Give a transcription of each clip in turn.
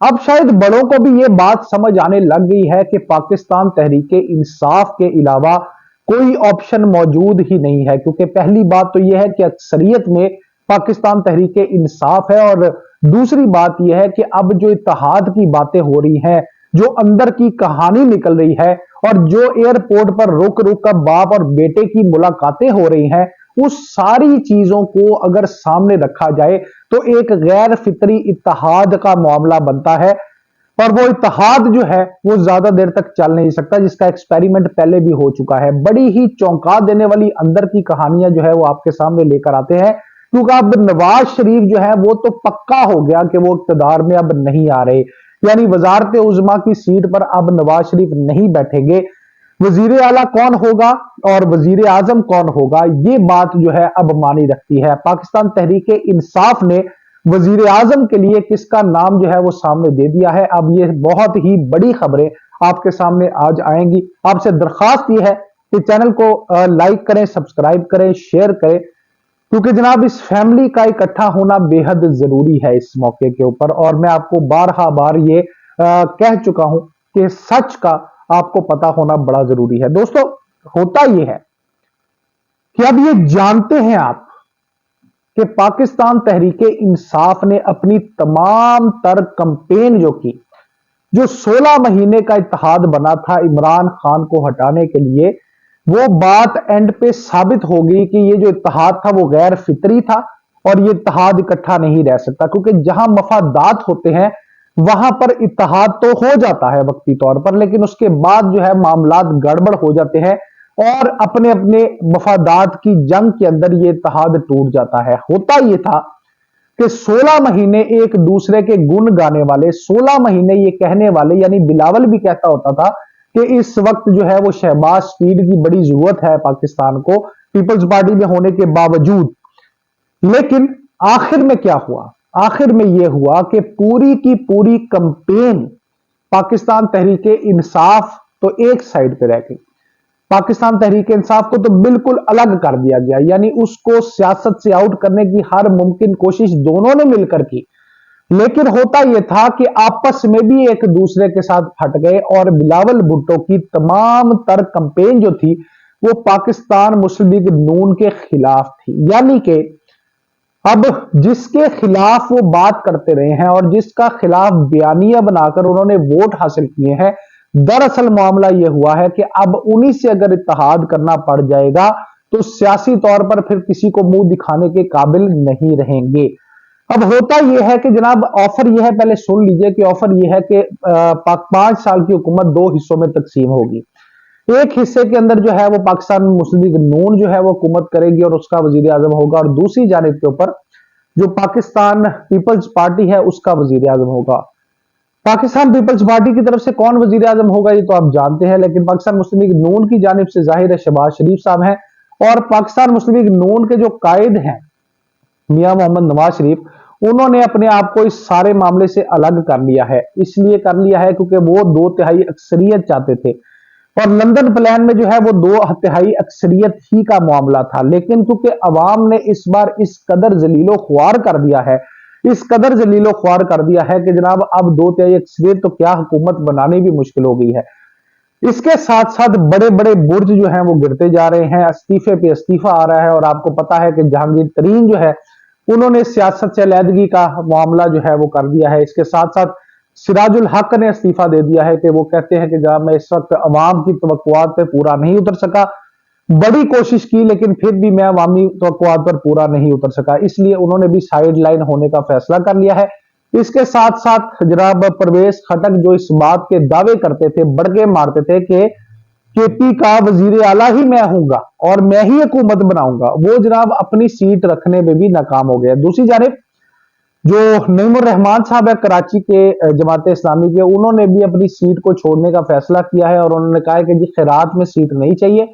अब शायद बड़ों को भी ये बात समझ आने लग गई है कि पाकिस्तान तहरीक इंसाफ के अलावा कोई ऑप्शन मौजूद ही नहीं है, क्योंकि पहली बात तो यह है कि अक्सरियत में पाकिस्तान तहरीक इंसाफ है, और दूसरी बात यह है कि अब जो इत्तेहाद की बातें हो रही हैं, जो अंदर की कहानी निकल रही है, और जो एयरपोर्ट पर रुक रुक कर बाप और बेटे की मुलाकातें हो रही हैं, उस सारी चीजों को अगर सामने रखा जाए तो एक गैर फितरी इत्तेहाद का मामला बनता है। और वो इत्तेहाद जो है वो ज्यादा देर तक चल नहीं सकता, जिसका एक्सपेरिमेंट पहले भी हो चुका है। बड़ी ही चौंका देने वाली अंदर की कहानियां जो है वो आपके सामने लेकर आते हैं, क्योंकि अब नवाज शरीफ जो है वो तो पक्का हो गया कि वो इक्तदार में अब नहीं आ रहे, यानी वजारत उज़्मा की सीट पर अब नवाज शरीफ नहीं बैठेंगे। वजीर आला कौन होगा और वजीर आजम कौन होगा, ये बात जो है अब मानी रखती है। पाकिस्तान तहरीक इंसाफ ने वजीर आजम के लिए किसका नाम जो है वो सामने दे दिया है। अब ये बहुत ही बड़ी खबरें आपके सामने आज आएंगी। आपसे दरखास्त ये है कि चैनल को लाइक करें, सब्सक्राइब करें, शेयर करें, क्योंकि जनाब इस फैमिली का इकट्ठा होना बेहद जरूरी है इस मौके के ऊपर। और मैं आपको बारहा बार ये कह चुका हूं कि सच का आपको पता होना बड़ा जरूरी है। दोस्तों, होता यह है कि अब ये जानते हैं आप कि पाकिस्तान तहरीक इंसाफ ने अपनी तमाम तर कंपेन जो 16 महीने का इत्तेहाद बना था इमरान खान को हटाने के लिए, वो बात एंड पे साबित हो गई कि ये जो इत्तेहाद था वो गैर फितरी था, और ये इत्तेहाद इकट्ठा नहीं रह सकता, क्योंकि जहां मफादात होते हैं वहां पर इत्तेहाद तो हो जाता है वक्ती तौर पर, लेकिन उसके बाद जो है मामलात गड़बड़ हो जाते हैं और अपने अपने मफादात की जंग के अंदर ये इत्तेहाद टूट जाता है। होता ये था कि 16 महीने एक दूसरे के गुण गाने वाले, 16 महीने ये कहने वाले, यानी बिलावल भी कहता होता था कि इस वक्त जो है वो शहबाज शरीफ की बड़ी जरूरत है पाकिस्तान को, पीपल्स पार्टी में होने के बावजूद। लेकिन आखिर में क्या हुआ? आखिर में यह हुआ कि पूरी की पूरी कंपेन पाकिस्तान तहरीक इंसाफ तो एक साइड पे रह गई, पाकिस्तान तहरीक इंसाफ को तो बिल्कुल अलग कर दिया गया, यानी उसको सियासत से आउट करने की हर मुमकिन कोशिश दोनों ने मिलकर की। लेकिन होता यह था कि आपस में भी एक दूसरे के साथ फट गए, और बिलावल भुट्टो की तमाम तर कंपेन जो थी वो पाकिस्तान मुस्लिम लीग नून के खिलाफ थी। यानी कि अब जिसके खिलाफ वो बात करते रहे हैं और जिसका खिलाफ बयानिया बनाकर उन्होंने वोट हासिल किए हैं, दरअसल मामला यह हुआ है कि अब उन्हीं से अगर इत्तेहाद करना पड़ जाएगा तो सियासी तौर पर फिर किसी को मुंह दिखाने के काबिल नहीं रहेंगे। अब होता यह है कि जनाब ऑफर यह है, पहले सुन लीजिए कि ऑफर यह है कि 5 साल की हुकूमत 2 हिस्सों में तकसीम होगी। एक हिस्से के अंदर जो है वो पाकिस्तान मुस्लिम लीग नून जो है वो हुकूमत करेगी और उसका वजीर आजम होगा, और दूसरी जानिब के ऊपर जो पाकिस्तान पीपल्स पार्टी है उसका वजीर आजम होगा। पाकिस्तान पीपल्स पार्टी की तरफ से कौन वजीर आजम होगा ये तो आप जानते हैं, लेकिन पाकिस्तान मुस्लिम लीग नून की जानिब से जाहिर है शहबाज शरीफ साहब हैं। और पाकिस्तान मुस्लिम लीग नून के जो कायद हैं मियां मोहम्मद नवाज शरीफ, उन्होंने अपने आप को इस सारे मामले से अलग कर लिया है। इसलिए कर लिया है क्योंकि वो 2/3 अक्सरियत चाहते थे, और लंदन प्लान में जो है वो 2/3 अक्सरियत ही का मामला था। लेकिन क्योंकि अवाम ने इस बार इस कदर जलीलो ख्वार कर दिया है, इस कदर जलीलो ख्वार कर दिया है कि जनाब अब 2/3 अक्सरियत तो क्या हुकूमत बनानी भी मुश्किल हो गई है। इसके साथ साथ बड़े बड़े बुर्ज जो हैं वो गिरते जा रहे हैं, इस्तीफे पे इस्तीफा आ रहा है, और आपको पता है कि जहांगीर तरीन जो है उन्होंने सियासत से अलहदगी का मामला जो है वो कर दिया है। इसके साथ साथ सिराजुल हक ने इस्तीफा दे दिया है कि वो कहते हैं कि जनाब मैं इस वक्त अवाम की तवक्कुआत पे पूरा नहीं उतर सका, बड़ी कोशिश की लेकिन फिर भी मैं अवामी तवक्कुआत पर पूरा नहीं उतर सका, इसलिए उन्होंने भी साइड लाइन होने का फैसला कर लिया है। इसके साथ साथ जनाब परवेज खटक जो इस बात के दावे करते थे, बड़के मारते थे कि केपी का वजीर आला ही मैं हूंगा और मैं ही हुकूमत बनाऊंगा, वो जनाब अपनी सीट रखने में भी नाकाम हो गया। दूसरी जानिब जो नईमुर रहमान साहब है कराची के जमात इस्लामी के, उन्होंने भी अपनी सीट को छोड़ने का फैसला किया है, और उन्होंने कहा है कि जी खैरात में सीट नहीं चाहिए।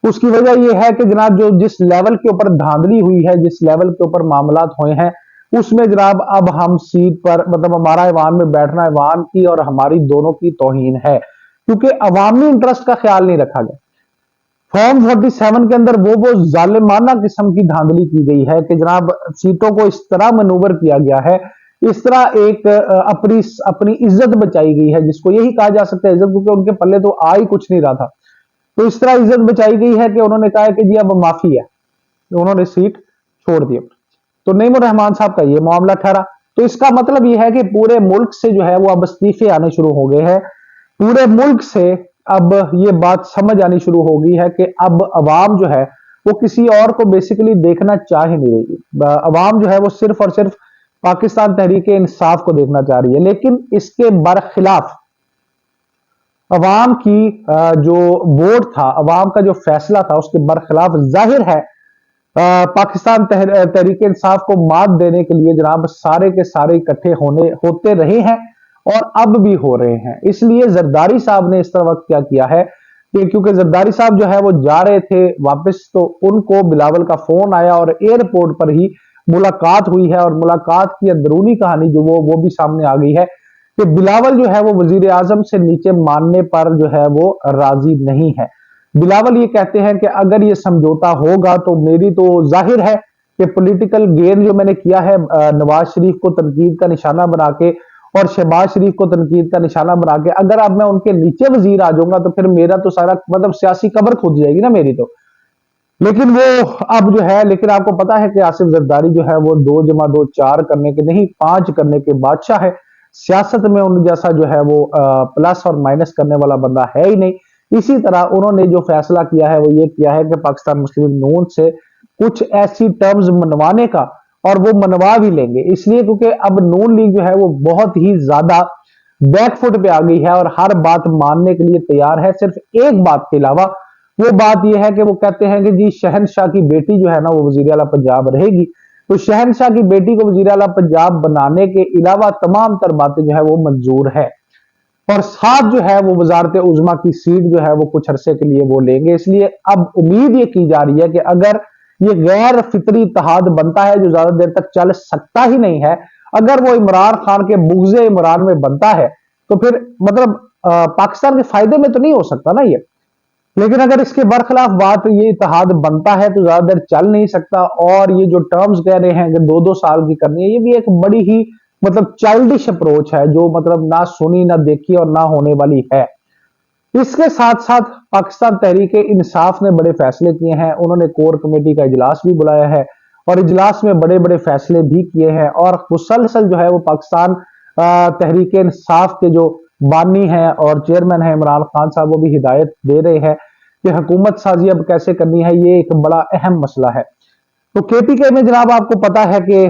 उसकी वजह यह है कि जनाब जो जिस लेवल के ऊपर धांधली हुई है, जिस लेवल के ऊपर मामलात हुए हैं, उसमें जनाब अब हम सीट पर मतलब हमारा ऐवान में बैठना ऐवान की और हमारी दोनों की तौहीन है, क्योंकि अवामी इंटरेस्ट का ख्याल नहीं रखा गया। फॉर्म 47 के अंदर वो जालिमाना किस्म की धांधली की गई है कि जनाब सीटों को इस तरह मनूवर किया गया है इस तरह एक अपनी अपनी इज्जत बचाई गई है, जिसको यही कहा जा सकता है इज्जत, क्योंकि उनके पल्ले तो आ ही कुछ नहीं रहा था। तो इस तरह इज्जत बचाई गई है कि उन्होंने कहा है कि जी अब माफी है, तो उन्होंने सीट छोड़ दी। तो नईमुर रहमान साहब का ये मामला ठहरा। तो इसका मतलब ये है कि पूरे मुल्क से जो है वो अब इस्तीफे आने शुरू हो गए हैं। पूरे मुल्क से अब ये बात समझ आनी शुरू हो गई है कि अब अवाम जो है वो किसी और को बेसिकली देखना चाह ही नहीं रही। अवाम जो है वो सिर्फ और सिर्फ पाकिस्तान तहरीक इंसाफ को देखना चाह रही है। लेकिन इसके बरखिलाफ अवाम की जो वोट था, अवाम का जो फैसला था, उसके बरखिलाफ जाहिर है पाकिस्तान तहरीक इंसाफ को मात देने के लिए जनाब सारे के सारे इकट्ठे होते रहे हैं और अब भी हो रहे हैं। इसलिए जरदारी साहब ने इस तरह वक्त क्या किया है कि क्योंकि जरदारी साहब जो है वो जा रहे थे वापस, तो उनको बिलावल का फोन आया और एयरपोर्ट पर ही मुलाकात हुई है। और मुलाकात की अंदरूनी कहानी जो वो भी सामने आ गई है कि बिलावल जो है वो वजीर आजम से नीचे मानने पर जो है वो राजी नहीं है। बिलावल ये कहते हैं कि अगर ये समझौता होगा तो मेरी तो जाहिर है कि पॉलिटिकल गेन जो मैंने किया है नवाज शरीफ को तनकीद का निशाना बना के और शहबाज शरीफ को तनकीद का निशाना बना के, अगर अब मैं उनके नीचे वजीर आ जाऊंगा तो फिर मेरा तो सारा मतलब सियासी कब्र खुद जाएगी ना मेरी तो। लेकिन वो अब जो है, लेकिन आपको पता है कि आसिफ जरदारी जो है वो 2 जमा 2 4 करने के नहीं 5 करने के बादशाह है। सियासत में उन जैसा जो है वो प्लस और माइनस करने वाला बंदा है ही नहीं। इसी तरह उन्होंने जो फैसला किया है वो ये किया है कि पाकिस्तान मुस्लिम नून से कुछ ऐसी टर्म्स मनवाने का, और वो मनवा भी लेंगे। इसलिए क्योंकि अब नून लीग जो है वो बहुत ही ज्यादा बैकफुट पे आ गई है और हर बात मानने के लिए तैयार है, सिर्फ एक बात के अलावा। वो बात यह है कि वो कहते हैं कि जी शहनशाह की बेटी जो है ना वो वजीर आला पंजाब रहेगी। तो शहनशाह की बेटी को वजीर आला पंजाब बनाने के अलावा तमाम तर बातें जो है वो मंजूर है। और साथ जो है वो वजारत उजमा की सीट जो है वो कुछ अरसे के लिए वो लेंगे। इसलिए अब उम्मीद ये की जा रही है कि अगर ये गैर फितरी इत्तेहाद बनता है जो ज्यादा देर तक चल सकता ही नहीं है, अगर वो इमरान खान के बुग़्ज़े इमरान में बनता है तो फिर मतलब पाकिस्तान के फायदे में तो नहीं हो सकता ना ये। लेकिन अगर इसके बरखिलाफ बात ये इत्तेहाद बनता है तो ज्यादा देर चल नहीं सकता। और ये जो टर्म्स कह रहे हैं कि 2-2 साल की करनी है, ये भी एक बड़ी ही मतलब चाइल्डिश अप्रोच है जो मतलब ना सुनी ना देखी और ना होने वाली है। इसके साथ साथ पाकिस्तान तहरीक इंसाफ ने बड़े फैसले किए हैं। उन्होंने कोर कमेटी का इजलास भी बुलाया है और इजलास में बड़े बड़े फैसले भी किए हैं। और मुसलसल जो है वो पाकिस्तान तहरीक इंसाफ के जो बानी है और चेयरमैन है इमरान खान साहब, वो भी हिदायत दे रहे हैं कि हुकूमत साजी अब कैसे करनी है। ये एक बड़ा अहम मसला है। तो केपीके में जनाब आपको पता है कि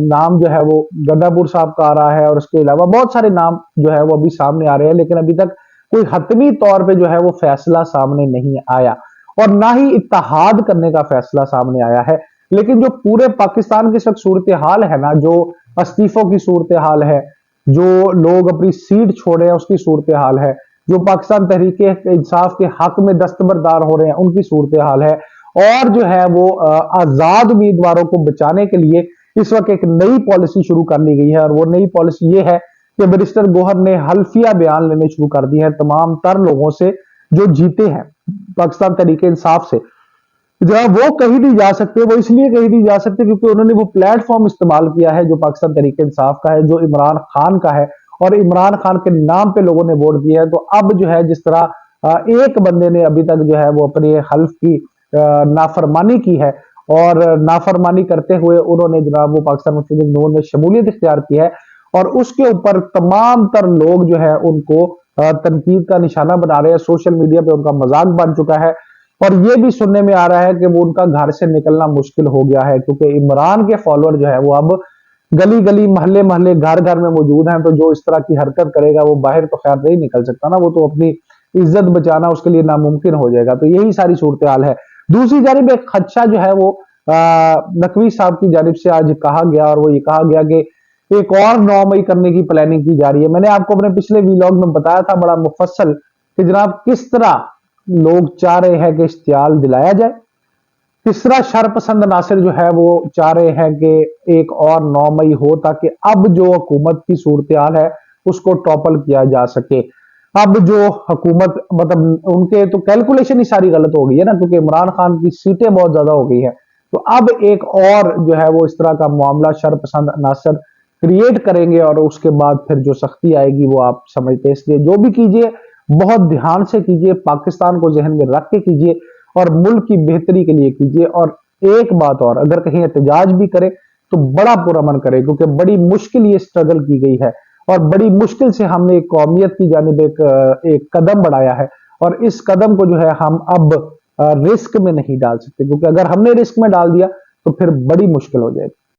नाम जो है वो गंडापुर साहब का आ रहा है और उसके अलावा बहुत सारे नाम जो है वो अभी सामने आ रहे हैं, लेकिन अभी तक कोई हतमी तौर पे जो है वो फैसला सामने नहीं आया और ना ही इत्तेहाद करने का फैसला सामने आया है। लेकिन जो पूरे पाकिस्तान की इस वक्त सूरत हाल है ना, जो इस्तीफों की सूरत हाल है, जो लोग अपनी सीट छोड़े हैं उसकी सूरत हाल है, जो पाकिस्तान तहरीक इंसाफ के हक में दस्तबरदार हो रहे हैं उनकी सूरत हाल है, और जो है वो आजाद उम्मीदवारों को बचाने के लिए इस वक्त एक नई पॉलिसी शुरू कर ली गई है। और वो नई पॉलिसी ये है कि बैरिस्टर गोहर ने हल्फिया बयान लेने शुरू कर दिए हैं तमाम तर लोगों से जो जीते हैं पाकिस्तान तहरीक इंसाफ से। जब वो कहीं नहीं जा सकते, वो इसलिए कहीं नहीं जा सकते क्योंकि उन्होंने वो प्लेटफॉर्म इस्तेमाल किया है जो पाकिस्तान तहरीक इंसाफ का है, जो इमरान खान का है, और इमरान खान के नाम पे लोगों ने वोट दिया है। तो अब जो है जिस तरह एक बंदे ने अभी तक जो है वो अपने हल्फ की नाफरमानी की है और नाफरमानी करते हुए उन्होंने जनाब वो पाकिस्तान मुस्लिम नून में शमूलियत इख्तियार की है, और उसके ऊपर तमाम तर लोग जो है उनको तनकीद का निशाना बना रहे हैं। सोशल मीडिया पे उनका मजाक बन चुका है और ये भी सुनने में आ रहा है कि वो उनका घर से निकलना मुश्किल हो गया है क्योंकि इमरान के फॉलोअर जो है वो अब गली गली महल्ले महल्ले घर घर में मौजूद हैं। तो जो इस तरह की हरकत करेगा वो बाहर तो खैर नहीं निकल सकता ना, वो तो अपनी इज्जत बचाना उसके लिए नामुमकिन हो जाएगा। तो यही सारी सूरत हाल है। दूसरी जानिब एक खदशा जो है वो नकवी साहब की जानिब से आज कहा गया, और वो ये कहा गया कि एक और 9 मई करने की प्लानिंग की जा रही है। मैंने आपको अपने पिछले वीलॉग में बताया था बड़ा मुफस्सल कि जनाब किस तरह लोग चाह रहे हैं कि इश्तियाल दिलाया जाए, किस तरह शरपसंद नासिर जो है वो चाह रहे हैं कि एक और 9 मई हो ताकि अब जो हुकूमत की सूरत हाल है उसको टॉपल किया जा सके। अब जो हुकूमत मतलब उनके तो कैलकुलेशन ही सारी गलत हो गई है ना, क्योंकि इमरान खान की सीटें बहुत ज्यादा हो गई है। तो अब एक और जो है वो इस तरह का मामला शरपसंद नासिर क्रिएट करेंगे और उसके बाद फिर जो सख्ती आएगी वो आप समझते हैं। इसलिए जो भी कीजिए बहुत ध्यान से कीजिए, पाकिस्तान को जहन में रख के कीजिए और मुल्क की बेहतरी के लिए कीजिए। और एक बात और, अगर कहीं एहतजाज भी करे तो बड़ा पुरअमन करे, क्योंकि बड़ी मुश्किल ये स्ट्रगल की गई है और बड़ी मुश्किल से हमने एक कौमियत की जानिब एक कदम बढ़ाया है। और इस कदम को जो है हम अब रिस्क में नहीं डाल सकते, क्योंकि अगर हमने रिस्क में डाल दिया तो फिर बड़ी मुश्किल हो जाएगी।